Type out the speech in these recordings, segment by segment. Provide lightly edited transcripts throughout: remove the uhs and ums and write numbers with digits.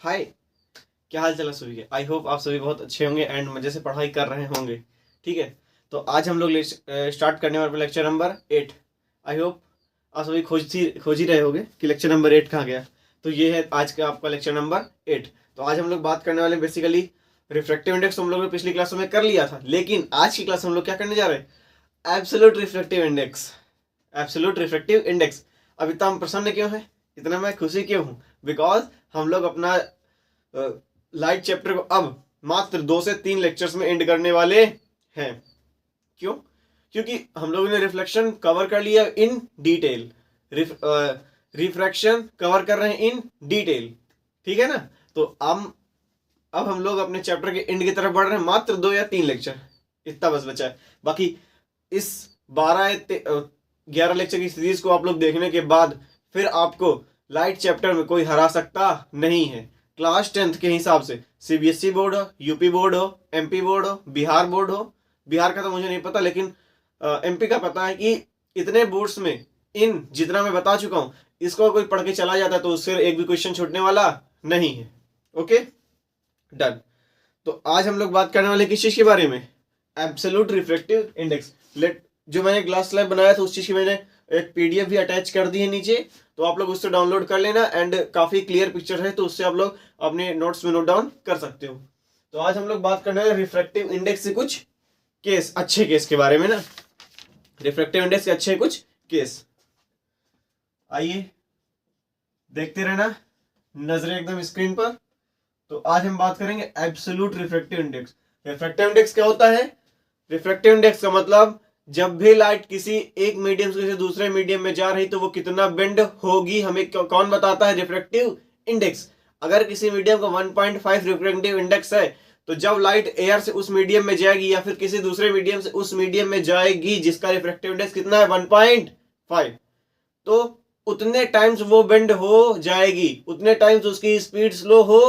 हाय, क्या हाल चाल है सभी के। आई होप आप सभी बहुत अच्छे होंगे एंड मजे से पढ़ाई कर रहे होंगे। ठीक है, तो आज हम लोग स्टार्ट करने वाले लेक्चर नंबर 8। आई होप आप सभी खोज ही रहे होंगे कि लेक्चर नंबर 8 कहाँ गया। तो ये है आज का आपका लेक्चर नंबर 8। तो आज हम लोग बात करने वाले बेसिकली रिफ्रैक्टिव इंडेक्स। हम लोग ने पिछली क्लासों में कर लिया था, लेकिन आज की क्लास हम लोग क्या करने जा रहे हैं? Absolute refractive index. Absolute refractive index. अब इतना हम प्रसन्न क्यों है, इतना मैं खुशी क्यों हूँ? बिकॉज हम लोग अपना लाइट चैप्टर को अब मात्र 2 से 3 लेक्चर्स में एंड करने वाले हैं। क्यों? क्योंकि हम लोगों ने रिफ्लेक्शन कवर कर लिया इन डिटेल, रिफ्रैक्शन कवर कर रहे हैं इन डिटेल। ठीक है ना? तो अब हम लोग अपने चैप्टर के एंड की तरफ बढ़ रहे हैं। मात्र 2 या 3 लेक्चर, इतना बस बचा है। बाकी इस 11 लेक्चर की सीरीज को आप लोग देखने के बाद फिर आपको लाइट चैप्टर में कोई हरा सकता नहीं है। क्लास 10th के हिसाब से सीबीएसई बोर्ड हो, यूपी बोर्ड हो, एमपी बोर्ड हो, बिहार बोर्ड हो। बिहार का तो मुझे नहीं पता, लेकिन एमपी का पता है कि इतने बोर्ड्स में इन जितना मैं बता चुका हूं, इसको कोई पढ़ के चला जाता तो उससे एक भी क्वेश्चन छूटने वाला नहीं है। Okay, done. तो आज हम लोग बात करने वाले किस चीज के बारे में? Absolute refractive index. लेट जो मैंने क्लास स्लाइड बनाया था उस चीज की मैंने एक पीडीएफ भी अटैच कर दी है नीचे, तो आप लोग उससे डाउनलोड कर लेना। एंड काफी क्लियर पिक्चर है, तो उससे आप लोग अपने नोट्स में नोट डाउन कर सकते हो। तो आज हम लोग बात करने वाले रिफ्रैक्टिव इंडेक्स से कुछ केस, अच्छे केस के बारे में ना। रिफ्रैक्टिव इंडेक्स के अच्छे कुछ केस, आइए देखते रहना, नजरें एकदम स्क्रीन पर। तो आज हम बात करेंगे absolute refractive index. Refractive index क्या होता है? रिफ्रैक्टिव इंडेक्स का मतलब जब भी लाइट किसी एक मीडियम से दूसरे मीडियम में जा रही तो वो कितना बेंड होगी, हमें कौन बताता है? Refractive index. अगर किसी मीडियम का 1.5 रिफ्रैक्टिव इंडेक्स है, तो जब लाइट एयर से उस मीडियम में जाएगी या फिर किसी दूसरे मीडियम से उस मीडियम में जाएगी जिसका रिफ्रैक्टिव इंडेक्स कितना है? 1.5, तो उतने टाइम्स वो बेंड हो जाएगी, उतने टाइम्स उसकी स्पीड स्लो हो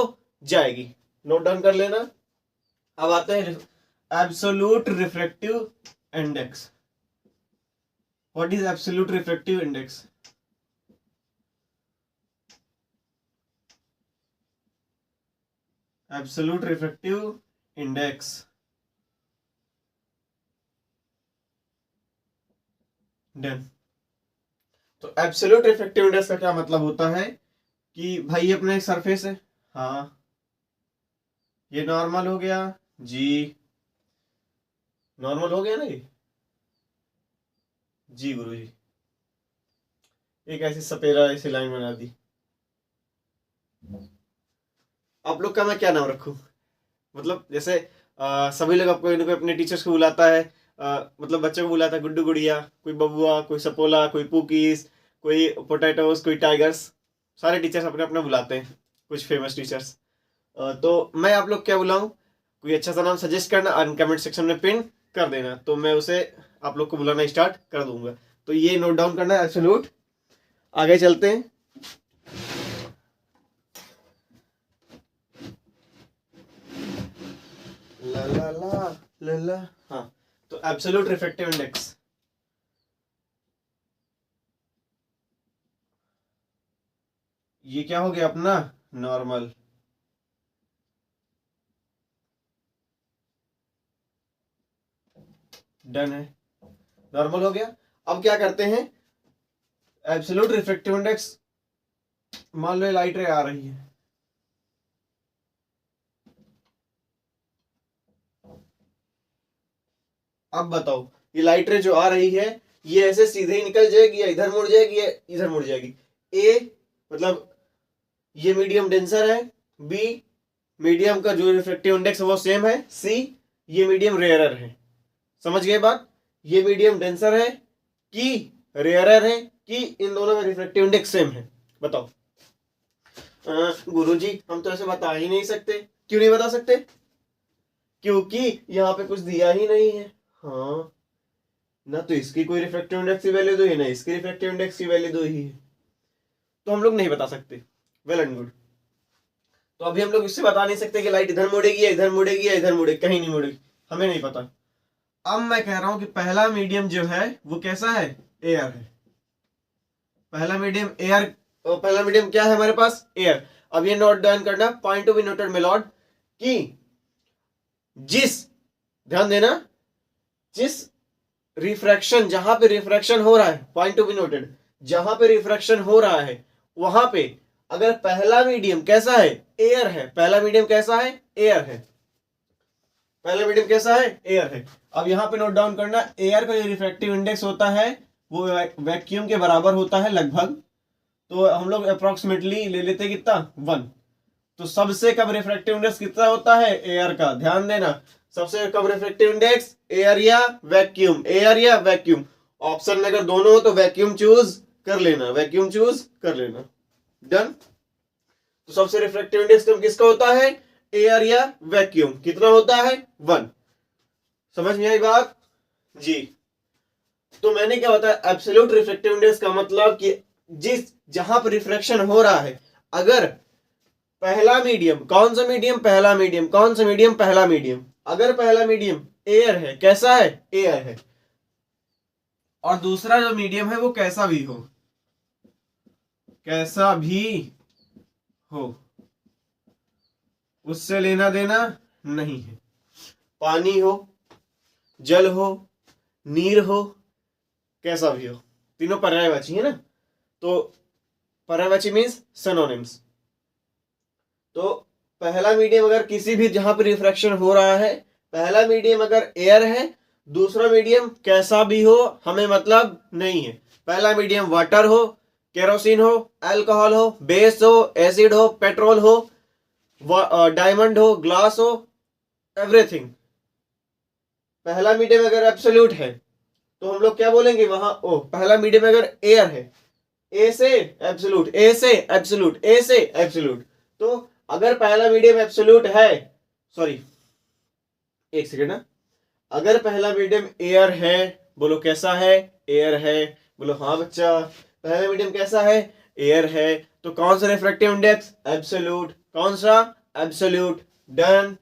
जाएगी। नोट डाउन कर लेना। अब आते हैं absolute refractive index. What is absolute refractive index? Absolute refractive index, done. तो एब्सोल्यूट रिफ्रैक्टिव इंडेक्स का क्या मतलब होता है कि भाई अपना एक सरफेस है, हाँ ये नॉर्मल हो गया जी, नॉर्मल हो गया ना ये जी गुरु जी। एक ऐसी सपेरा ऐसी लाइन बना दी। आप लोग का मैं क्या नाम रखूं? मतलब जैसे सभी लोग आपको इनको अपने टीचर्स को बुलाता है, मतलब बच्चों को बुलाता है गुड्डू गुड़िया, कोई बबुआ, कोई सपोला, कोई पुकीस, कोई पोटैटोस, कोई टाइगर्स। सारे टीचर्स अपने अपने बुलाते हैं, कुछ फेमस टीचर्स। तो मैं आप लोग क्या बुलाऊं? कोई अच्छा सा नाम सजेस्ट करना और कमेंट सेक्शन में पिन कर देना, तो मैं उसे आप लोग को बुलाना स्टार्ट कर दूंगा। तो ये नोट डाउन करना है एब्सोल्यूट। आगे चलते हैं। ला ला ला ला ला, हाँ। तो एब्सोल्यूट रिफ्रैक्टिव इंडेक्स, ये क्या हो गया अपना? नॉर्मल। डन है, नॉर्मल हो गया। अब क्या करते हैं? एब्सोल्यूट रिफ्रैक्टिव इंडेक्स, मान लो लाइट रे आ रही है, अब बताओ ये लाइट रे जो आ रही है, ये ऐसे सीधे ही निकल जाएगी या इधर मुड़ जाएगी या इधर मुड़ जाएगी? ए मतलब ये मीडियम डेंसर है, बी मीडियम का जो रिफ्रैक्टिव इंडेक्स है वो सेम है, सी ये मीडियम रेयरर है। समझ गए बात? ये मीडियम डेंसर है कि रेयरर है कि इन दोनों में रिफ्रैक्टिव इंडेक्स सेम है? बताओ। गुरुजी हम तो ऐसे बता ही नहीं सकते। क्यों नहीं बता सकते? क्योंकि यहाँ पे कुछ दिया ही नहीं है। हाँ, ना तो इसकी कोई रिफ्रैक्टिव इंडेक्स की वैल्यू दो ही, ना इसकी रिफ्रैक्टिव इंडेक्स की वैल्यू दो ही है, तो हम लोग नहीं बता सकते। Well and good. तो अभी हम लोग इससे बता नहीं सकते कि लाइट इधर मुड़ेगी या इधर मुड़ेगी या इधर मुड़ेगी, कहीं नहीं मुड़ेगी, हमें नहीं पता। अब मैं कह रहा हूं कि पहला मीडियम जो है वो कैसा है? एयर है। पहला मीडियम एयर। पहला मीडियम क्या है हमारे पास? एयर। अब ये नोट डाउन करना, point to be noted my Lord, कि ध्यान देना, जिस रिफ्रैक्शन, जहां पे रिफ्रैक्शन हो रहा है, पॉइंट टू बी नोटेड, जहां पे रिफ्रैक्शन हो रहा है वहां पे अगर पहला मीडियम कैसा है, एयर है, पहला मीडियम कैसा है, एयर है, पहला मीडियम कैसा है, एयर है। अब यहां पे नोट डाउन करना, एयर का जो रिफ्रैक्टिव इंडेक्स होता है वो वैक्यूम के बराबर होता है लगभग, तो हम लोग अप्रोक्सीमेटली ले लेते हैं कितना, 1। तो सबसे कम रिफ्रैक्टिव इंडेक्स कितना होता है, एयर का, ध्यान देना, सबसे कम रिफ्रैक्टिव इंडेक्स एयर या वैक्यूम, एयर या वैक्यूम। ऑप्शन में अगर दोनों हो तो वैक्यूम चूज कर लेना, वैक्यूम चूज कर लेना, डन। तो सबसे रिफ्रैक्टिव इंडेक्स कम किसका होता है, एयर या वैक्यूम, कितना होता है, 1। समझ में आई बात जी। तो मैंने क्या बताया, एब्सोल्यूट रिफ्रैक्टिव इंडेक्स का मतलब कि जहां पर रिफ्रैक्शन हो रहा है, अगर पहला मीडियम, कौन सा मीडियम, पहला मीडियम, कौन सा मीडियम, पहला मीडियम, अगर पहला मीडियम एयर है, कैसा है, एयर है, और दूसरा जो मीडियम है वो कैसा भी हो, कैसा भी हो, उससे लेना देना नहीं है, पानी हो, जल हो, नीर हो, कैसा भी हो, तीनों पर्यायवाची है ना, तो पर्यायवाची मीन्स सिनोनिम्स। तो पहला मीडियम अगर किसी भी, जहां पर रिफ्रैक्शन हो रहा है, पहला मीडियम अगर एयर है, दूसरा मीडियम कैसा भी हो हमें मतलब नहीं है, पहला मीडियम वाटर हो, केरोसिन हो, अल्कोहल हो, बेस हो, एसिड हो, पेट्रोल हो, डायमंड हो, ग्लास हो, एवरीथिंग। पहला मीडियम अगर एब्सोल्यूट है तो हम लोग क्या बोलेंगे वहां, ओ पहला मीडियम अगर एयर है, ए से एब्सोल्यूट, ए से एब्सोल्यूट, ए से एब्सोल्यूट। तो अगर पहला मीडियम एब्सोल्यूट है, सॉरी एक सेकेंड ना, अगर पहला मीडियम एयर है, बोलो कैसा है, एयर है, बोलो हाँ बच्चा, पहला मीडियम कैसा है, एयर है, तो कौन सा रिफ्रैक्टिव इंडेक्स, एब्सोल्यूट, कौन सा, एब्सोल्यूट, डन।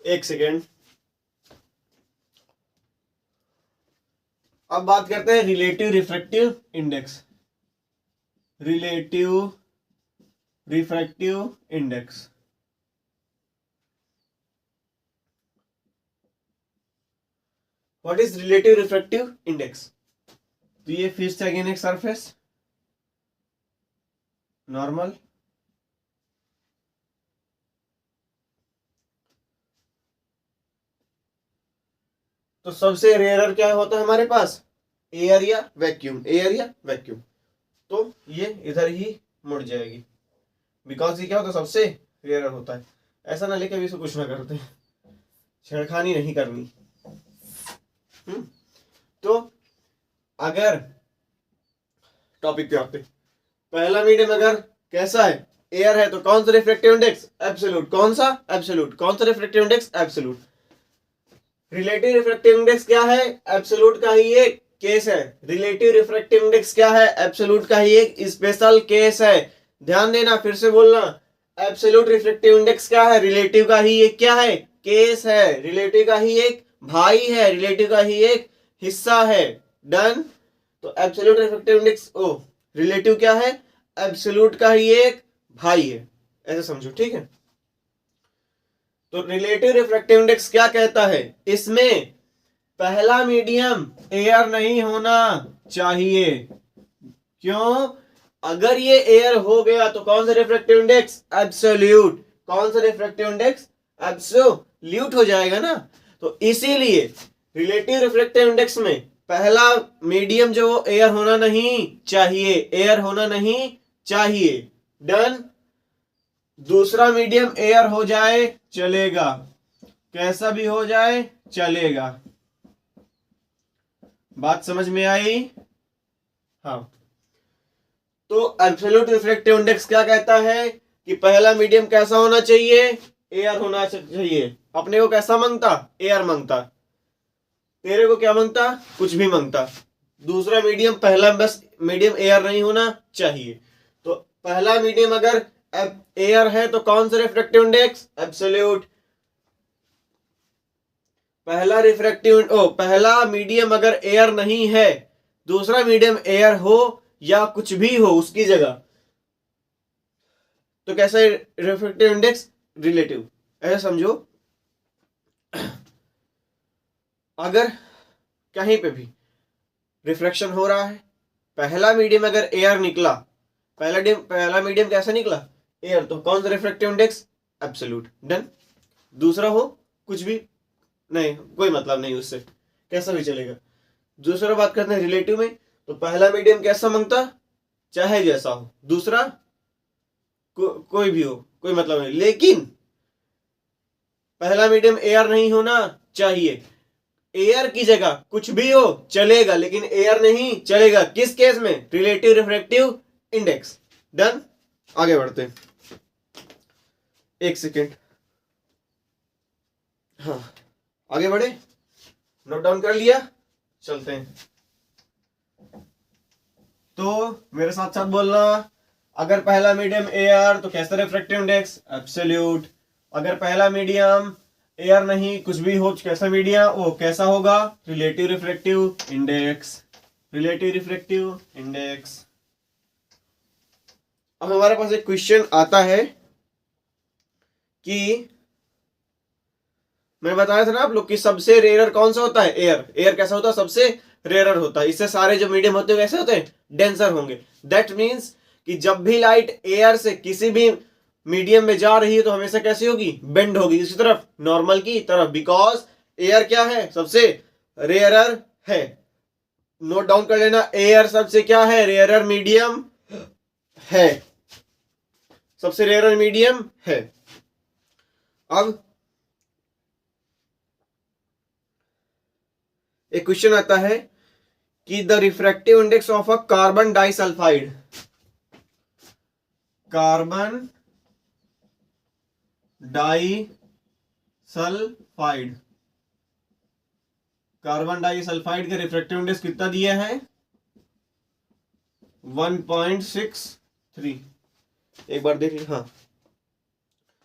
एक सेकेंड, अब बात करते हैं relative refractive index, relative refractive index. What is relative refractive index, तो ये फिर से अगेन एक सरफेस, नॉर्मल, तो सबसे रेयर क्या होता है हमारे पास, एयर या वैक्यूम, एयर या वैक्यूम, तो ये इधर ही मुड़ जाएगी, बिकॉज ये क्या होता है, सबसे रेयर होता है। ऐसा ना लेके भी इसको कुछ ना करते, छेड़खानी नहीं करनी। तो अगर टॉपिक पे आते, पहला मीडियम अगर कैसा है, एयर है, तो कौन सा रिफ्रैक्टिव इंडेक्स, एब्सोल्यूट, कौन सा, एब्सोल्यूट, कौन सा refractive index, absolute. Relative refractive index क्या है, एब्सोल्यूट का ही एक केस है, रिलेटिव रिफ्रैक्टिव इंडेक्स क्या है, एब्सोल्यूट का ही एक स्पेशल केस है। ध्यान देना, फिर से बोलना, एब्सोल्यूट रिफ्रैक्टिव इंडेक्स क्या है, रिलेटिव का ही एक क्या है, केस है, रिलेटिव का ही एक भाई है, रिलेटिव का ही एक हिस्सा है, डन। तो एब्सोल्यूट रिफ्रैक्टिव इंडेक्स, ओ रिलेटिव क्या है, एब्सोल्यूट का ही एक भाई है, ऐसे समझो, ठीक है। तो रिलेटिव रिफ्रैक्टिव इंडेक्स क्या कहता है, इसमें पहला मीडियम एयर नहीं होना चाहिए, क्यों, अगर ये एयर हो गया तो कौन सा रिफ्रैक्टिव इंडेक्स, एब्सोल्यूट, कौन सा रिफ्रैक्टिव इंडेक्स, एब्सोल्यूट हो जाएगा ना। तो इसीलिए रिलेटिव रिफ्रैक्टिव इंडेक्स में पहला मीडियम जो एयर होना नहीं चाहिए, एयर होना नहीं चाहिए, डन। दूसरा मीडियम एयर हो जाए चलेगा, कैसा भी हो जाए चलेगा, बात समझ में आई, हाँ। तो एब्सोल्यूट रिफ्रैक्टिव इंडेक्स क्या कहता है कि पहला मीडियम कैसा होना चाहिए, एयर होना चाहिए। अपने को कैसा मांगता, एयर मांगता, तेरे को क्या मांगता, कुछ भी मांगता। दूसरा मीडियम, पहला बस मीडियम एयर नहीं होना चाहिए। तो पहला मीडियम अगर एयर है तो कौन सा रिफ्रैक्टिव इंडेक्स, एब्सोल्यूट। पहला मीडियम अगर एयर नहीं है, दूसरा मीडियम एयर हो या कुछ भी हो उसकी जगह, तो कैसा है रिफ्रैक्टिव इंडेक्स? रिलेटिव। ऐसा समझो, अगर कहीं पे भी रिफ्रैक्शन हो रहा है, पहला मीडियम अगर एयर निकला, पहला मीडियम कैसा निकला? एयर, तो कौन सा रिफ्रैक्टिव इंडेक्स? एब्सोल्यूट। डन। दूसरा हो कुछ भी नहीं, कोई मतलब नहीं उससे, कैसा भी चलेगा। दूसरा बात करते हैं रिलेटिव में, तो पहला मीडियम कैसा मांगता? चाहे जैसा हो, दूसरा कोई भी हो, कोई मतलब नहीं, लेकिन पहला मीडियम एयर नहीं होना चाहिए। एयर की जगह कुछ भी हो चलेगा, लेकिन एयर नहीं चलेगा। किस केस में? Relative refractive index. डन। आगे बढ़ते हैं, एक सेकेंड। हाँ, आगे बढ़े, नोट डाउन कर लिया, चलते हैं। तो मेरे साथ साथ बोलना, अगर पहला मीडियम एयर तो कैसा रिफ्रैक्टिव इंडेक्स? एब्सोल्यूट। अगर पहला मीडियम एयर नहीं, कुछ भी हो, कैसा मीडियम, वो कैसा होगा? Relative refractive index. Relative refractive index. अब हमारे पास एक क्वेश्चन आता है कि मैं बताया था ना आप लोग कि सबसे रेयर कौन सा होता है? एयर। एयर कैसा होता है? सबसे रेयर होता है। इससे सारे जो मीडियम होते हैं कैसे होते हैं? डेंसर होंगे। दैट मीन्स कि जब भी लाइट एयर से किसी भी मीडियम में जा रही है तो हमेशा कैसी होगी? बेंड होगी इसी तरफ, नॉर्मल की तरफ, बिकॉज एयर क्या है? सबसे रेयरर है। नोट डाउन कर लेना, एयर सबसे क्या है? रेयरर मीडियम है, सबसे रेयरर मीडियम है। अब एक क्वेश्चन आता है कि the refractive index of a carbon disulphide, carbon disulphide, carbon disulphide के रिफ्रैक्टिव इंडेक्स कितना दिया है? 1.63। एक बार देख लीजिए। हाँ,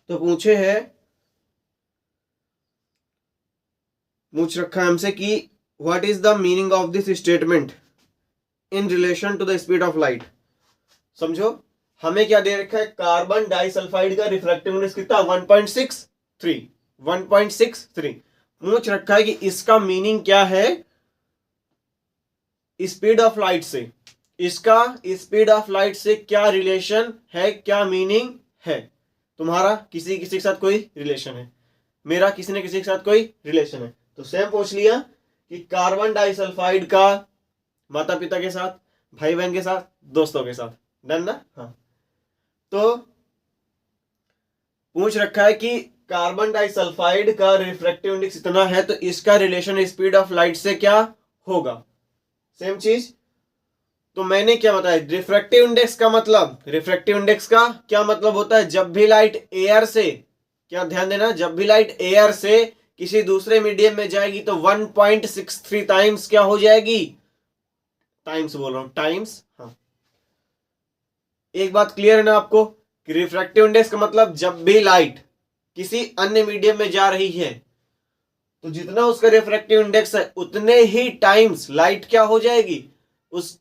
तो पूछ रखा है हमसे कि what is the meaning of this statement in relation to the speed of light. समझो, हमें क्या दे रखा है? कार्बन डाइसल्फाइड का रिफ्रैक्टिव इंडेक्स कितना? 1.63। 1.63 पूछ रखा है कि इसका मीनिंग क्या है स्पीड ऑफ लाइट से। इसका स्पीड ऑफ लाइट से क्या रिलेशन है, क्या मीनिंग है? तुम्हारा किसी किसी के साथ कोई रिलेशन है, मेरा किसी न किसी के साथ कोई रिलेशन है, तो सेम पूछ लिया कि कार्बन डाइसल्फाइड का माता पिता के साथ, भाई बहन के साथ, दोस्तों के साथ। डन ना? हाँ, तो पूछ रखा है कि कार्बन डाइसल्फाइड का रिफ्रैक्टिव इंडेक्स इतना है, तो इसका रिलेशन स्पीड ऑफ लाइट से क्या होगा? सेम चीज। तो मैंने क्या बताया? रिफ्रैक्टिव इंडेक्स का मतलब, रिफ्रैक्टिव इंडेक्स का क्या मतलब होता है? जब भी लाइट एयर से, क्या ध्यान देना, जब भी लाइट एयर से किसी दूसरे मीडियम में जाएगी तो 1.63 टाइम्स क्या हो जाएगी? टाइम्स बोल रहा हूं, टाइम्स। हाँ, एक बात क्लियर है ना आपको कि रिफ्रैक्टिव इंडेक्स का मतलब जब भी लाइट किसी अन्य मीडियम में जा रही है तो जितना उसका रिफ्रैक्टिव इंडेक्स है उतने ही टाइम्स लाइट क्या हो जाएगी? उस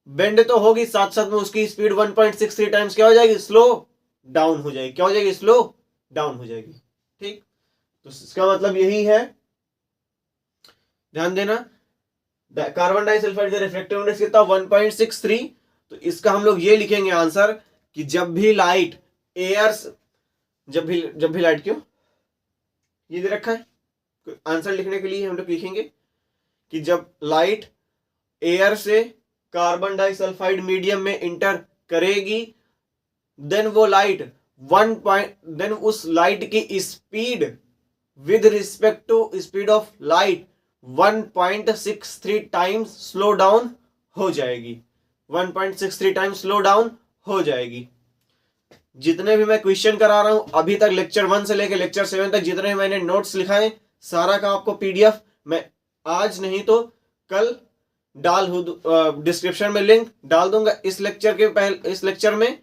बेंड तो होगी, साथ साथ में उसकी स्पीड 1.63 टाइम्स क्या हो जाएगी? स्लो डाउन हो जाएगी। क्या हो जाएगी? स्लो डाउन हो जाएगी। ठीक, तो इसका मतलब यही है, ध्यान देना। कार्बन डाइसल्फाइड का रिफ्रैक्टिव इंडेक्स कितना? 1.63। तो इसका हम लोग ये लिखेंगे आंसर कि जब भी लाइट एयर, जब भी लाइट, क्यों ये दे रखा है आंसर लिखने के लिए, हम लोग लिखेंगे कि जब लाइट एयर से कार्बन डाइसल्फाइड मीडियम में इंटर करेगी देन वो लाइट देन उस लाइट की speed with respect to speed of light 1.63 times slow down हो जाएगी। 1.63 टाइम्स स्लो डाउन हो जाएगी। जितने भी मैं क्वेश्चन करा रहा हूं अभी तक, लेक्चर 1 से लेकर लेक्चर 7 तक जितने भी मैंने नोट्स लिखाए, सारा का आपको पीडीएफ मैं आज नहीं तो कल डिस्क्रिप्शन में लिंक डाल दूंगा इस लेक्चर के इस लेक्चर में।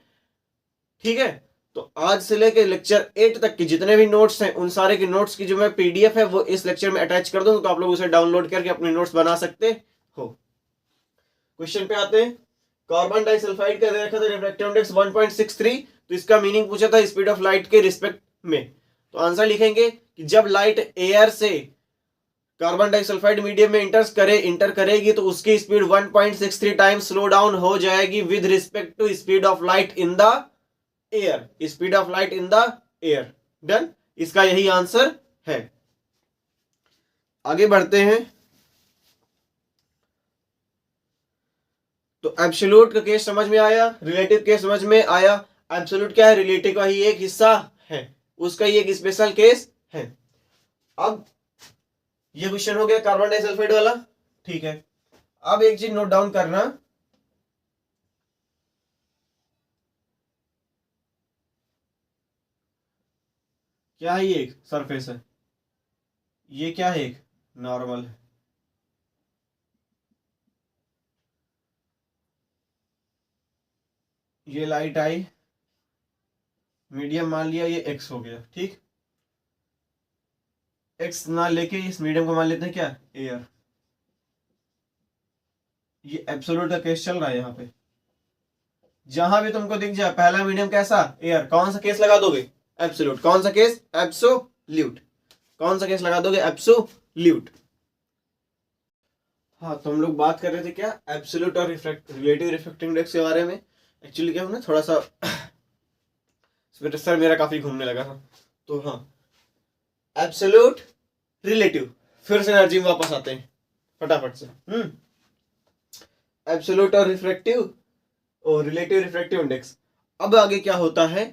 ठीक है, तो आज से लेकर लेक्चर 8 तक के जितने भी नोट्स हैं उन सारे के नोट्स की जो मैं पीडीएफ है वो इस लेक्चर में अटैच कर दूंगा, तो आप लोग उसे डाउनलोड करके अपने नोट्स बना सकते हो। क्वेश्चन पे आते हैं। कार्बन डाइसल्फाइड का देखा था रिफ्रैक्टिव इंडेक्स 1.63, तो इसका मीनिंग पूछा था स्पीड ऑफ लाइट के रिस्पेक्ट में। तो आंसर लिखेंगे कि जब लाइट एयर से कार्बन डाइसल्फाइड मीडियम में इंटर करेगी तो उसकी स्पीड 1.63 टाइम्स स्लो डाउन हो जाएगी with respect to speed of light in the air. Speed of light in the air. Done, इसका यही आंसर है। आगे बढ़ते हैं। तो एब्सोल्यूट का केस समझ में आया, रिलेटिव केस समझ में आया। एब्सोल्यूट क्या है? रिलेटिव का ही एक हिस्सा है, उसका ही एक स्पेशल केस है। अब ये क्वेश्चन हो गया कार्बन डाइसल्फाइड वाला, ठीक है। अब एक चीज नोट डाउन करना, क्या है? ये एक सरफेस है, ये क्या है? एक नॉर्मल है। ये लाइट आई, मीडियम मान लिया, ये एक्स हो गया, ठीक। एक्स ना लेके इस मीडियम को मान लेते हैं क्या? एयर। ये एब्सोल्यूट का केस चल रहा है। यहाँ पे जहां भी तुमको दिख जाए पहला मीडियम कैसा? एयर, कौन सा केस लगा दोगे? एब्सोल्यूट। कौन सा केस? एब्सोल्यूट। कौन सा केस लगा दोगे? एब्सोल्यूट। हाँ, तो हम लोग बात कर रहे थे क्या? एब्सोल्यूट और रिलेटिव रिफ्रैक्टिव इंडेक्स के बारे में। एक्चुअली क्या हुआ ना, थोड़ा सा सर मेरा काफी घूमने लगा था। तो हाँ, एब्सोल्यूट, रिलेटिव, फिर से एनर्जी में वापस आते हैं फटाफट से। एब्सोल्यूट और रिफ्रैक्टिव और रिलेटिव रिफ्रैक्टिव इंडेक्स। अब आगे क्या होता है?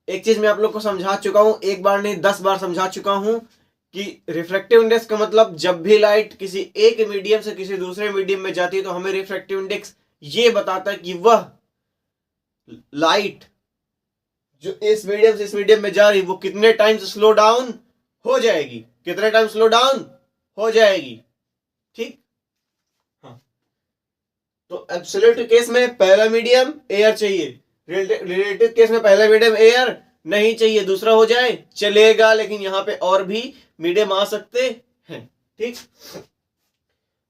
एक चीज मैं आप लोग को समझा चुका हूं, एक बार नहीं 10 बार समझा चुका हूं कि रिफ्रैक्टिव इंडेक्स का मतलब जब भी लाइट किसी एक मीडियम से किसी दूसरे मीडियम में जाती है तो हमें रिफ्रैक्टिव इंडेक्स ये बताता है कि वह लाइट जो इस मीडियम से इस मीडियम में जा रही वो कितने टाइम स्लो डाउन हो जाएगी, कितने टाइम स्लो डाउन हो जाएगी, ठीक। हाँ, तो एब्सोल्यूट केस में पहला मीडियम एयर चाहिए, रिलेटिव केस में पहला मीडियम एयर नहीं चाहिए, दूसरा हो जाए चलेगा, लेकिन यहां पे और भी मीडियम आ सकते हैं, ठीक।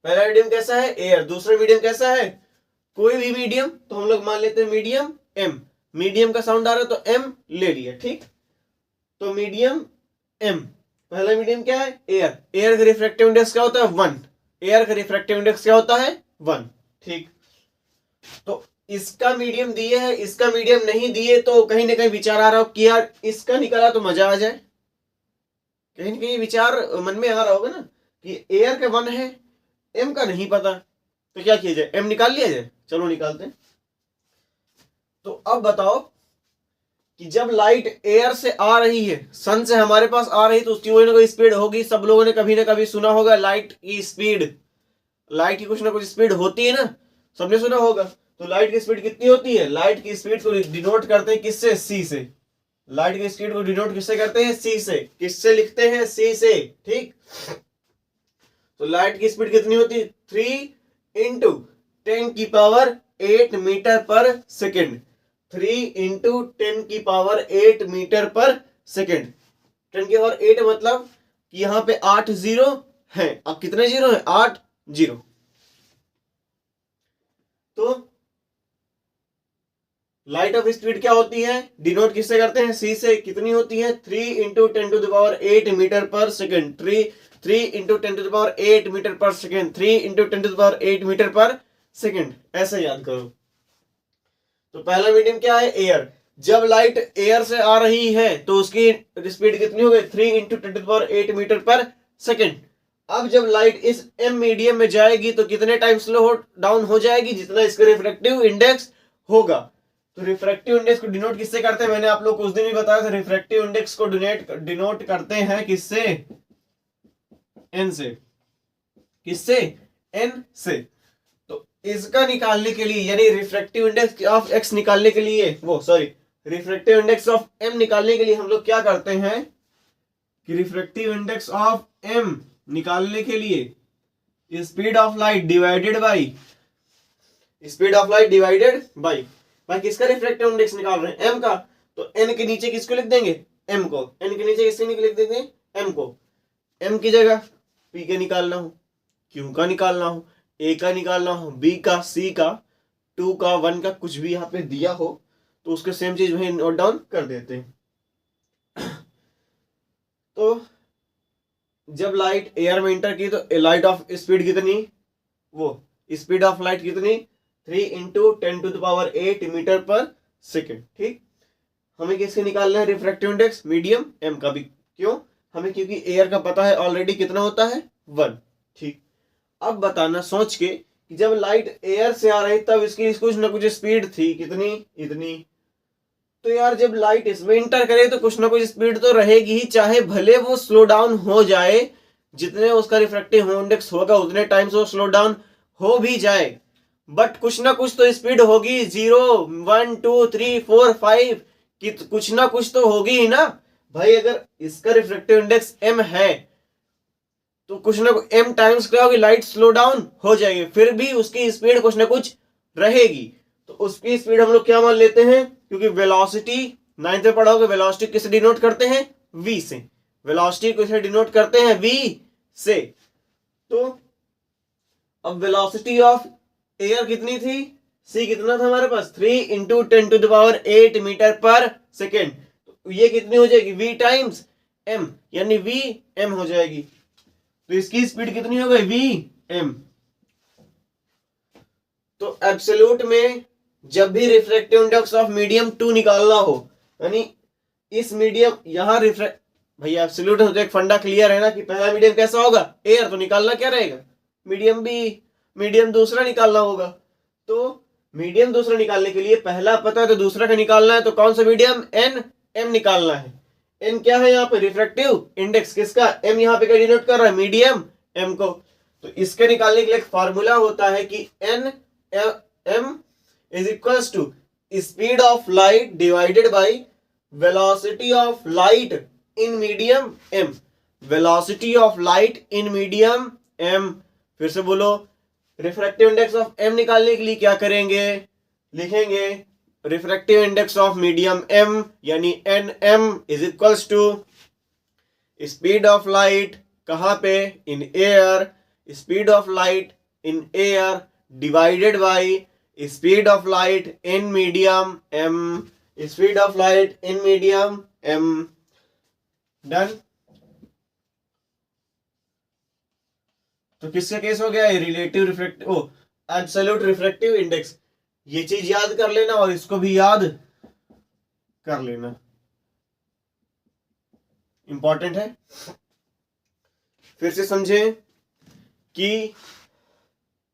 पहला मीडियम कैसा है? एयर। दूसरा मीडियम कैसा है? कोई भी मीडियम, तो हम लोग मान लेते हैं मीडियम एम। मीडियम का साउंड आ रहा है तो एम ले लिया, ठीक। तो मीडियम एम, पहला मीडियम क्या है? एयर। एयर का रिफ्रैक्टिव इंडेक्स क्या होता है? 1। एयर का रिफ्रैक्टिव इंडेक्स क्या होता है? 1, ठीक। तो इसका मीडियम दिए है, इसका मीडियम नहीं दिए, तो कहीं ना कहीं विचार आ रहा हो कि यार इसका निकाला तो मजा आ जाए। कहीं ना कहीं विचार मन में आ रहा होगा ना कि एयर का 1 है, एम का नहीं पता, तो क्या किया जाए? एम निकाल लिया जाए। चलो निकालते हैं। तो अब बताओ कि जब लाइट एयर से आ रही है, सन से हमारे पास आ रही, तो उसकी कोई ना कोई स्पीड होगी। सब लोगों ने कभी ना कभी सुना होगा लाइट की स्पीड, लाइट की कुछ ना कुछ स्पीड होती है ना, सबने सुना होगा। तो लाइट की स्पीड कितनी होती है? लाइट की स्पीड को डिनोट करते हैं किससे? सी से। लाइट की स्पीड को डिनोट किससे करते हैं? सी से। किससे लिखते हैं? सी से, ठीक। तो लाइट की स्पीड कितनी होती है? 3 इंटू 10⁸ मीटर पर सेकेंड। 3 इंटू 10⁸ मीटर पर सेकेंड। 10⁸ मतलब कि यहां पे 8 जीरो है। अब कितने जीरो है? 8 जीरो। तो लाइट ऑफ स्पीड क्या होती है? डिनोट किससे करते हैं? सी से। कितनी होती है? 3 इंटू 10⁸ मीटर पर सेकेंड। 3 इंटू 10⁸ मीटर पर सेकेंड। 3 इंटू 10⁸ मीटर पर सेकेंड। ऐसे याद करो। तो पहला मीडियम क्या है? एयर। जब लाइट एयर से आ रही है तो उसकी स्पीड कितनी हो गई? 3 इंटू 10⁸ मीटर पर सेकेंड। अब जब लाइट इस एम मीडियम में जाएगी तो कितने टाइम स्लो डाउन हो जाएगी? जितना इसका रिफ्रैक्टिव इंडेक्स होगा। तो रिफ्रैक्टिव इंडेक्स को डिनोट किससे करते हैं? मैंने आप लोग को उस दिन भी बताया था। रिफ्रैक्टिव इंडेक्स को डिनोट करते हैं किससे? एन से। किससे? एन से। तो इसका निकालने के लिए, यानी रिफ्रैक्टिव इंडेक्स ऑफ एक्स निकालने के लिए, रिफ्रैक्टिव इंडेक्स ऑफ एम निकालने के लिए हम लोग क्या करते हैं कि रिफ्रैक्टिव इंडेक्स ऑफ एम निकालने के लिए speed of light divided by भाई किसका रिफ्रैक्टिव इंडेक्स निकाल रहे हैं? एम का। तो एन के नीचे किसको लिख देंगे? एम को। एन के नीचे किसको लिख देंगे? एम को। एम की जगह पी का निकालना हो, क्यू का निकालना हो, ए का निकालना हो, बी का, सी का, 2 का, 1 का, कुछ भी यहाँ पे दिया हो तो उसके सेम चीज वही नोट डाउन कर देते हैं। तो जब लाइट एयर में इंटर की तो लाइट ऑफ स्पीड कितनी, वो स्पीड ऑफ लाइट कितनी 3 इंटू 10⁸ मीटर पर सेकेंड। ठीक, हमें किसके निकालना है रिफ्रैक्टिव इंडेक्स मीडियम एम का भी, क्यों हमें, क्योंकि एयर का पता है ऑलरेडी कितना होता है 1। ठीक, अब बताना सोच के कि जब लाइट एयर से आ रही तब इसकी कुछ ना कुछ स्पीड थी कितनी, इतनी। तो यार जब लाइट इसमें इंटर करे तो कुछ ना कुछ स्पीड तो रहेगी ही, चाहे भले वो स्लो डाउन हो जाए, जितने उसका रिफ्रैक्टिव इंडेक्स होगा उतने टाइम से वो स्लो डाउन हो भी जाए, बट कुछ ना कुछ तो स्पीड होगी। 0 1 2 3 4 5 कि कुछ ना कुछ तो होगी ही ना भाई। अगर इसका रिफ्रैक्टिव इंडेक्स m है तो कुछ ना कुछ m टाइम्स क्या होगी, लाइट स्लो डाउन हो जाएगी, फिर भी उसकी स्पीड कुछ ना कुछ रहेगी। तो उसकी स्पीड हम लोग क्या मान लेते हैं, क्योंकि वेलोसिटी 9th में पढ़ा होगा, वेलोसिटी किसे डिनोट करते हैं v से, वेलोसिटी किसे डिनोट करते हैं v से। तो अब वेलोसिटी ऑफ एयर कितनी थी, c कितना था हमारे पास 3 इंटू 10⁸ मीटर पर सेकेंड। तो ये कितनी हो जाएगी v टाइम्स m, यानी v m हो जाएगी। तो इसकी स्पीड कितनी हो गई v m। तो एब्सोल्यूट में जब भी रिफ्रैक्टिव इंडेक्स ऑफ मीडियम 2 निकालना हो, यानी इस मीडियम यहां रिफ्रैक्ट, भैया एब्सोल्यूट हो तो एक फंडा क्लियर है ना कि पहला मीडियम कैसा होगा एयर, तो निकालना क्या रहेगा मीडियम भी, मीडियम दूसरा निकालना होगा। तो मीडियम दूसरा निकालने के लिए पहला पता है तो दूसरा का निकालना है, तो कौन सा मीडियम n m निकालना है। n क्या है यहाँ पे रिफ्रैक्टिव इंडेक्स किसका, m यहाँ पे क्या डिनोट कर रहा है मीडियम m को। तो इसके निकालने के लिए एक फार्मूला होता है कि n m is equals to speed of light divided by velocity of light in medium m, velocity of light in medium m। फिर से बोलो, रिफ्रैक्टिव इंडेक्स ऑफ m निकालने के लिए क्या करेंगे, लिखेंगे refractive index of medium m यानी nm is equals to speed of light कहां पे in air, speed of light in air divided by speed of light in medium m, speed of light in medium m। Done. तो किसका case हो गया, relative refractive, oh absolute refractive index. ये चीज याद कर लेना और इसको भी याद कर लेना, इंपॉर्टेंट है। फिर से समझें कि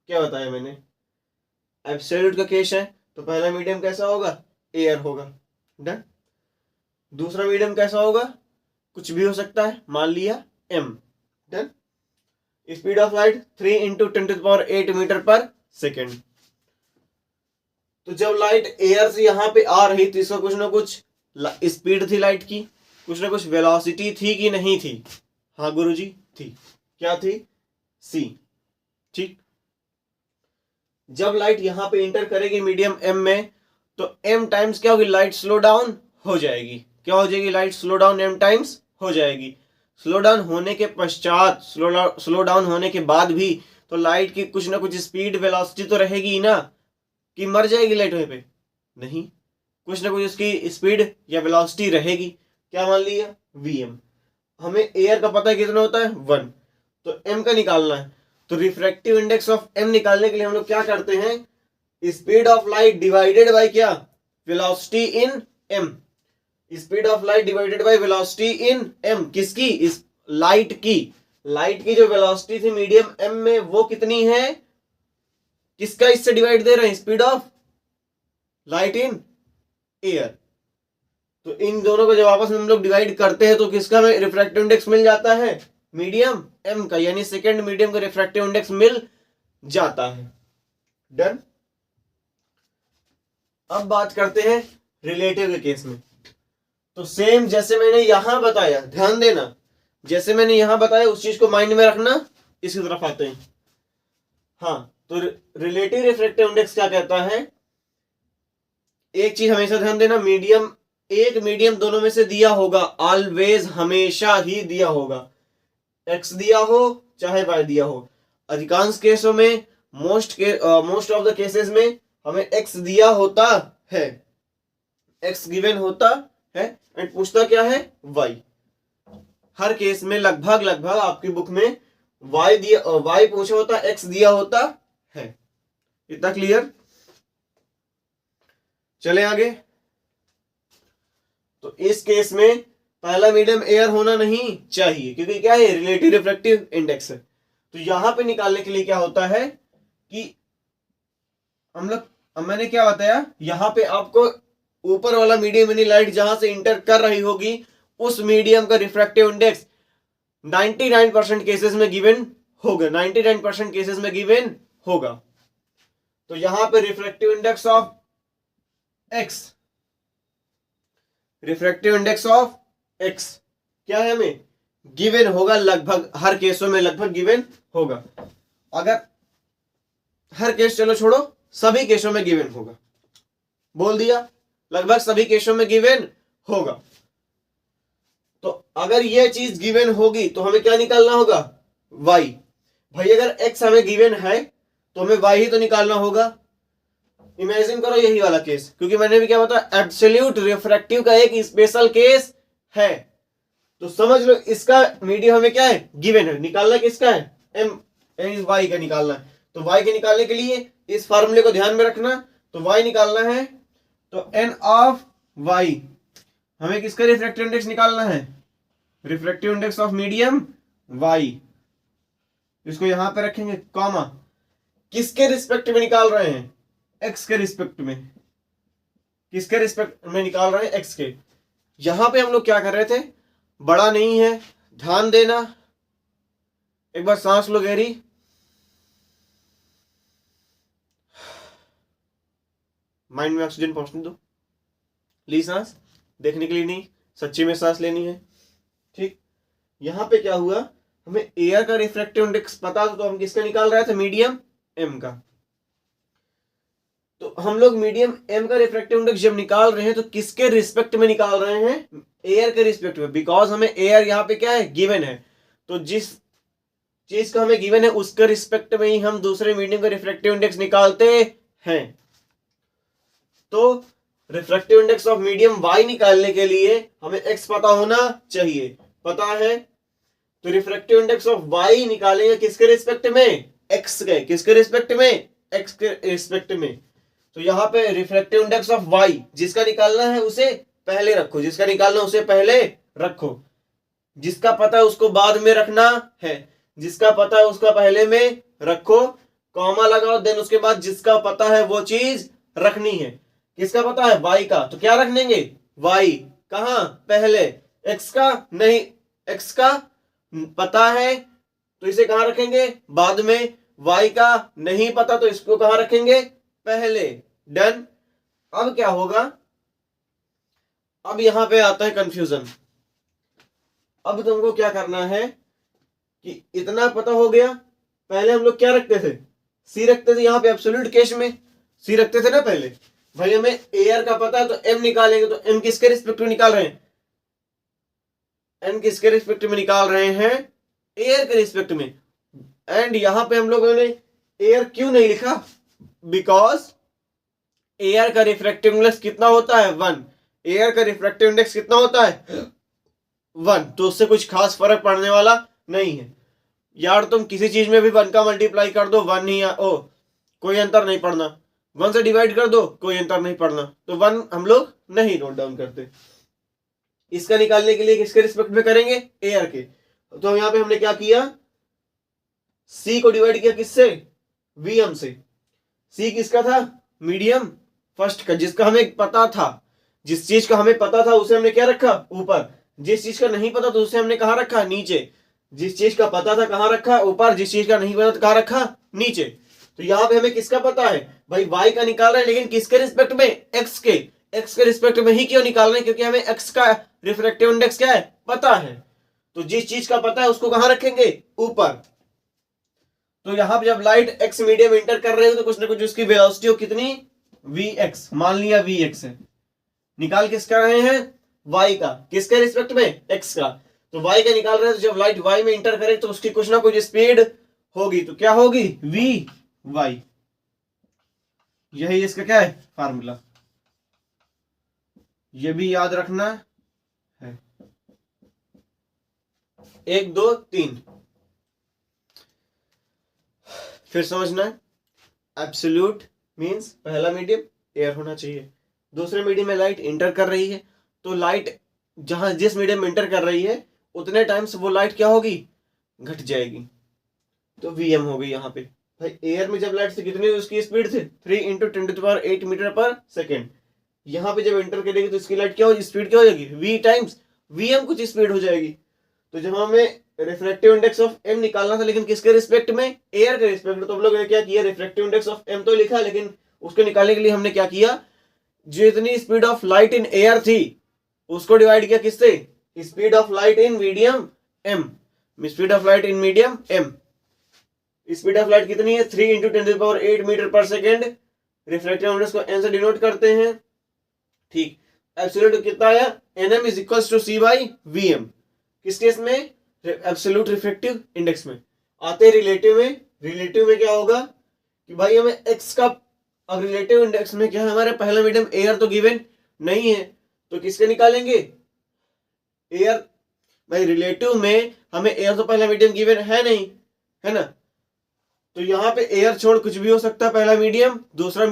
क्या बताया मैंने, एब्सोल्यूट का केस है तो पहला मीडियम कैसा होगा एयर होगा। डन। दूसरा मीडियम कैसा होगा, कुछ भी हो सकता है, मान लिया m। Done. Speed of light 3 into 10⁸ metre पर सेकेंड। तो जब लाइट एयर से यहां पे आ रही तो इसका कुछ ना कुछ स्पीड थी लाइट की, कुछ ना कुछ वेलोसिटी थी कि नहीं थी, हाँ गुरुजी थी, क्या थी c। ठीक, जब लाइट यहां पे इंटर करेगी मीडियम m में तो m टाइम्स क्या होगी, लाइट स्लो डाउन हो जाएगी। क्या हो जाएगी, light slow down m times हो जाएगी। स्लो डाउन होने के पश्चात, स्लो डाउन होने के बाद भी तो लाइट की कुछ ना कुछ स्पीड वेलोसिटी तो रहेगी ना, कि मर जाएगी लाइट वहीं पे, नहीं, कुछ ना कुछ उसकी स्पीड या वेलोसिटी रहेगी। क्या मान लिया vm। हमें एयर का पता है कितना होता है 1, तो m का निकालना है। तो रिफ्रैक्टिव इंडेक्स ऑफ m निकालने के लिए हम लोग क्या करते हैं, speed of light divided by क्या, velocity in m, speed of light divided by velocity in m। किसकी, इस लाइट की, लाइट की जो वेलोसिटी थी मीडियम m में वो कितनी है, किसका इससे डिवाइड दे रहे हैं, speed of light in air. तो इन दोनों को जब आपस में हम लोग डिवाइड करते हैं तो किसका हमें रिफ्रैक्टिव इंडेक्स मिल जाता है, मीडियम m का, यानी सेकेंड मीडियम का रिफ्रैक्टिव इंडेक्स मिल जाता है। डन। अब बात करते हैं रिलेटिव के केस में। तो सेम जैसे मैंने यहां बताया, ध्यान देना, जैसे मैंने यहां बताया उस चीज को माइंड में रखना। इसकी तरफ आते हैं। हाँ, तो रिलेटिव रिफ्रैक्टिव इंडेक्स क्या कहता है, एक चीज हमेशा ध्यान देना, मीडियम, एक मीडियम दोनों में से दिया होगा, ऑलवेज हमेशा ही दिया होगा, x दिया हो चाहे y दिया हो। अधिकांश केसों में, मोस्ट ऑफ द केसेस में हमें x दिया होता है। x गिवन होता है एंड पूछता क्या है y। हर केस में लगभग आपकी बुक में y पूछा होता, x दिया होता है। इतना क्लियर? चले आगे। तो इस केस में पहला मीडियम एयर होना नहीं चाहिए, क्योंकि क्या है, रिलेटिव रिफ्रैक्टिव इंडेक्स है। तो यहां पे निकालने के लिए क्या होता है कि हम लोग, मैंने क्या बताया, यहां पे आपको ऊपर वाला मीडियम यानी लाइट जहां से इंटर कर रही होगी उस मीडियम का रिफ्रैक्टिव इंडेक्स 99% केसेस में गिवन होगा, 99% केसेस में गिवन होगा। तो यहां पे refractive index of x, refractive index of x क्या है, हमें गिवन होगा, लगभग हर केसों में लगभग गिवन होगा। अगर हर केस चलो छोड़ो, सभी केसों में गिवन होगा, बोल दिया लगभग सभी केसों में गिवन होगा। तो अगर यह चीज गिवन होगी तो हमें क्या निकालना होगा, y। भाई अगर x हमें गिवन है तो हमें y ही तो निकालना होगा। इमेजिन करो यही वाला केस, क्योंकि मैंने भी क्या बताया, एब्सोल्यूट रिफ्रैक्टिव का एक स्पेशल केस है। तो समझ लो इसका मीडियम हमें क्या है, गिवन है, निकालना किसका है, m y का निकालना है। तो y के निकालने के लिए इस फार्मूले को ध्यान में रखना। तो y निकालना है तो n ऑफ y, हमें किसका रिफ्रैक्टिव इंडेक्स निकालना है, refractive index of medium y। इसको यहां पे रखेंगे कॉमा, किसके रिस्पेक्ट में निकाल रहे हैं, x के रिस्पेक्ट में, किसके रिस्पेक्ट में निकाल रहे हैं, x के। यहां पे हम लोग क्या कर रहे थे, बड़ा नहीं है, ध्यान देना, एक बार सांस लो गहरी, माइंड में ऑक्सीजन पहुंचने दो, ली सांस, देखने के लिए नहीं, सच्ची में सांस लेनी है, ठीक। यहां पे क्या हुआ, हमें एयर का रिफ्रैक्टिव इंडेक्स पता था, तो हम किसका निकाल रहे थे, मीडियम m का। तो हम लोग मीडियम m का रिफ्रैक्टिव इंडेक्स जब निकाल रहे हैं तो किसके रिस्पेक्ट में निकाल रहे हैं, एयर के रिस्पेक्ट में, बिकॉज हमें एयर यहां पे क्या है, गिवन है। तो जिस चीज का हमें गिवन है उसके रिस्पेक्ट में ही हम दूसरे मीडियम का रिफ्रैक्टिव इंडेक्स निकालते हैं। तो refractive index of medium y निकालने के लिए हमें x पता होना चाहिए, पता है। तो रिफ्रैक्टिव इंडेक्स ऑफ y निकालेंगे किसके रिस्पेक्ट में, x के, किसके रिस्पेक्ट में, x के रिस्पेक्ट में। तो यहां पे रिफ्रैक्टिव इंडेक्स ऑफ y जिसका निकालना है उसे पहले रखो, जिसका निकालना उसे पहले रखो, जिसका पता है उसको बाद में रखना है, जिसका पता है उसका पहले में रखो, कॉमा लगाओ, देन उसके बाद जिसका पता है वो चीज रखनी है। किसका पता है, y का, तो क्या रख देंगे, y कहां, पहले, x का नहीं, x का पता है तो इसे कहां रखेंगे, बाद में, y का नहीं पता तो इसको कहां रखेंगे, पहले, डन। अब क्या होगा, अब यहां पे आता है कंफ्यूजन। अब तुमको क्या करना है कि इतना पता हो गया, पहले हम लोग क्या रखते थे, c रखते थे, यहां पे एब्सोल्यूट केस में c रखते थे ना पहले। भाई हमें एयर का पता है तो m निकालेंगे, तो m किसके रिस्पेक्ट में निकाल रहे हैं, m किसके रिस्पेक्ट में निकाल रहे हैं, एयर के रिस्पेक्ट में। एंड यहां पे हम लोगों ने एयर क्यों नहीं लिखा, बिकॉज एयर का रिफ्रैक्टिव इंडेक्स कितना होता है, 1। एयर का रिफ्रैक्टिव इंडेक्स कितना होता है, 1। तो उससे कुछ खास फर्क पड़ने वाला नहीं है यार, तुम किसी चीज में भी 1 का मल्टीप्लाई कर दो 1 ही, कोई अंतर नहीं पड़ना, 1 से डिवाइड कर दो कोई अंतर नहीं पड़ना, तो 1 हम लोग नहीं नोट डाउन करते। इसका निकालने के लिए किसके रिस्पेक्ट में करेंगे, एयर के। तो यहां पे हमने क्या किया, c को डिवाइड किया किससे, vm से। c किसका था, मीडियम फर्स्ट का, जिसका हमें पता था, जिस चीज का हमें पता था उसे हमने क्या रखा, ऊपर, जिस चीज का नहीं पता तो उसे हमने कहां रखा, नीचे। जिस चीज का पता था कहां रखा, ऊपर, जिस चीज का नहीं पता था कहां रखा, नीचे। तो यहां पे हमें किसका पता है, भाई y का निकाल रहे हैं, लेकिन किसके रिस्पेक्ट में, x के, x के रिस्पेक्ट में ही क्यों निकाल रहे हैं, क्योंकि हमें x का रिफ्रैक्टिव इंडेक्स क्या है, पता है। तो जिस चीज का पता है उसको कहां रखेंगे, ऊपर। तो यहां पे जब लाइट x मीडियम इंटर कर रहे हो तो कुछ ना कुछ उसकी वेलोसिटी हो, कितनी, vx, मान लिया vx है, निकाल किसका रहे हैं, y का, किसके रिस्पेक्ट में, x का। तो y का निकाल रहे हैं, तो जब लाइट y में इंटर करे तो उसकी कुछ ना कुछ स्पीड होगी, तो क्या होगी, vy। यही इसका क्या है, फार्मूला। ये भी याद रखना है। 1 2 3 फिर समझना है। एब्सोल्यूट मीन्स पहला मीडियम एयर होना चाहिए, दूसरे मीडियम में लाइट इंटर कर रही है, तो लाइट जहां जिस मीडियम में इंटर कर रही है उतने टाइम से वो लाइट क्या होगी, घट जाएगी, तो वीएम हो गई यहाँ पे। भाई एयर में जब लाइट से कितनी उसकी स्पीड थी 3 × 10⁸ मीटर पर सेकेंड, यहाँ पे जब एंटर करेगी तो इसकी लाइट क्या हो, स्पीड क्या हो जाएगी, v टाइम्स वीएम कुछ स्पीड हो जाएगी। तो जब हमें रिफ्रैक्टिव इंडेक्स ऑफ एम निकालना था, लेकिन किसके रिस्पेक्ट में, एयर के रिस्पेक्ट में, तो हम लोग ने क्या किया, रिफ्रैक्टिव इंडेक्स ऑफ एम तो लिखा, लेकिन उसको निकालने के लिए हमने क्या किया, जितनी speed of light in air थी उसको डिवाइड किया किससे, speed of light in medium M, speed of light in medium M. Speed of light कितनी है 3 × 10⁸ मीटर पर सेकेंड, रिफ्रैक्टिव इंडेक्स को एन से डिनोट करते हैं, ठीक। एब्सोल्यूट कितना आया, nm = c/vm, किस केस में, एब्सोल्यूट रिफ्रैक्टिव इंडेक्स में। आते हैं रिलेटिव में, रिलेटिव में क्या होगा कि भाई हमें x का, अब रिलेटिव इंडेक्स में क्या है, हमारे पहला मीडियम एयर तो गिवन नहीं है, तो किसके निकालेंगे, एयर। भाई रिलेटिव में हमें एयर तो पहला मीडियम गिवन है नहीं, है ना, तो यहाँ पे एयर छोड़ कुछ भी हो सकता है, पहला मीडियम, दूसरा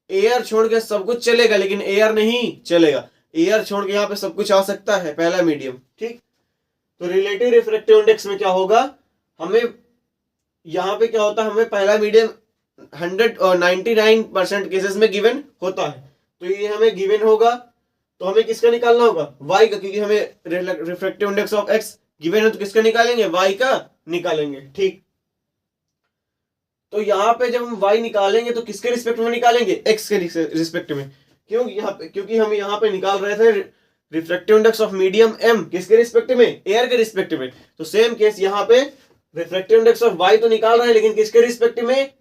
एयर छोड़ के सब कुछ चलेगा लेकिन एयर नहीं चलेगा, एयर छोड़ के यहाँ पे सब कुछ आ सकता है, पहला मीडियम, ठीक। तो रिलेटिव रिफ्रैक्टिव इंडेक्स में क्या होगा, हमें यहाँ पे क्या होता है, हमें पहला मीडियम 100 और 99% केसेस में गिवन होता है, तो ये हमें गिवन होगा, तो हमें किसका निकालना होगा, y का, क्योंकि हमें refractive index of x given है, तो किसका निकालेंगे, y का निकालेंगे, ठीक। तो यहाँ पे जब हम y निकालेंगे तो किसके रिस्पेक्ट में निकालेंगे, x के रिस्पेक्ट में, क्यों यहाँ पे, क्योंकि हम यहाँ पे निकाल रहे थे refractive index of medium m किसके रिस्पेक्ट में, एयर के रिस्पेक्ट में। तो सेम केस यहाँ पे रिफ्रैक्टिव इंडेक्स ऑफ y तो निकाल रहे हैं लेकिन किसके रिस्पेक्ट में,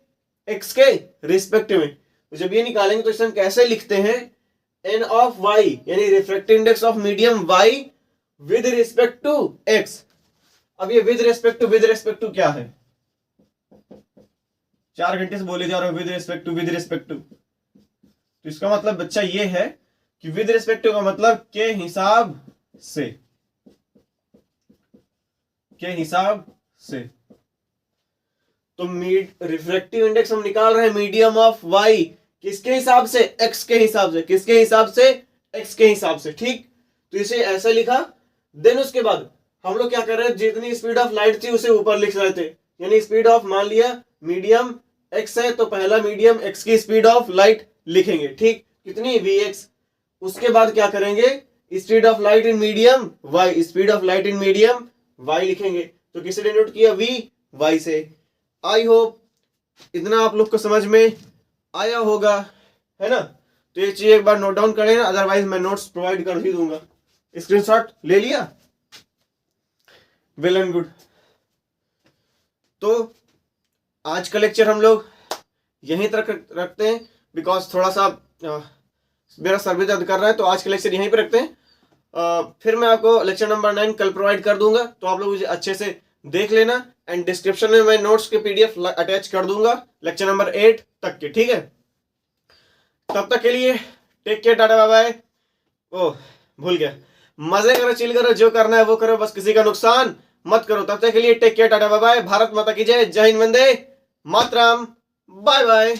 x के रिस्पेक्ट में। तो जब ये निकालेंगे तो इसे हम कैसे लिखते हैं, n ऑफ y यानी refractive index of medium y with respect to x। अब ये विद रिस्पेक्ट टू क्या है, 4 घंटे से बोले जा रहे हो विद रिस्पेक्ट टू, तो इसका मतलब बच्चा ये है कि विद रिस्पेक्ट टू का मतलब के हिसाब से, तो रिफ्रैक्टिव इंडेक्स हम निकाल रहे हैं मीडियम ऑफ y किसके हिसाब से, x के हिसाब से, किसके हिसाब से, x के हिसाब से, ठीक। तो इसे ऐसा लिखा, देन उसके बाद हम लोग क्या कर रहे हैं, जितनी स्पीड ऑफ लाइट थी उसे ऊपर लिख रहे थे, यानी स्पीड ऑफ, मान लिया मीडियम x है तो पहला मीडियम x की स्पीड ऑफ लाइट लिखेंगे, ठीक, कितनी, vx। उसके बाद क्या करेंगे, speed of light in medium y, speed of light in medium y लिखेंगे, तो किसे डिनोट किया, y से। आई होप इतना आप लोग को समझ में आया होगा, है ना। तो ये चीज एक बार नोट डाउन करें ना, अदरवाइज मैं नोट्स प्रोवाइड कर ही दूंगा। स्क्रीनशॉट ले लिया, वेल एंड गुड। तो आज का लेक्चर हम लोग यहीं तक रखते हैं, बिकॉज थोड़ा सा मेरा सर्वे दर्द कर रहा है, तो आज का लेक्चर यहीं पे रखते हैं। फिर मैं आपको लेक्चर नंबर 9 कल प्रोवाइड कर दूंगा, तो आप लोग मुझे अच्छे से देख लेना, एंड डिस्क्रिप्शन में मैं नोट्स के पीडीएफ अटैच कर दूंगा लेक्चर नंबर 8 तक के, ठीक है। तब तक के लिए take care, tata bye bye. Oh भूल गया, मजे करो, चिल करो, जो करना है वो करो, बस किसी का नुकसान मत करो। तब तक के लिए take care, tata bye bye. Bharat Mata की जय, जय हिंद, वंदे मातरम, बाय बाय।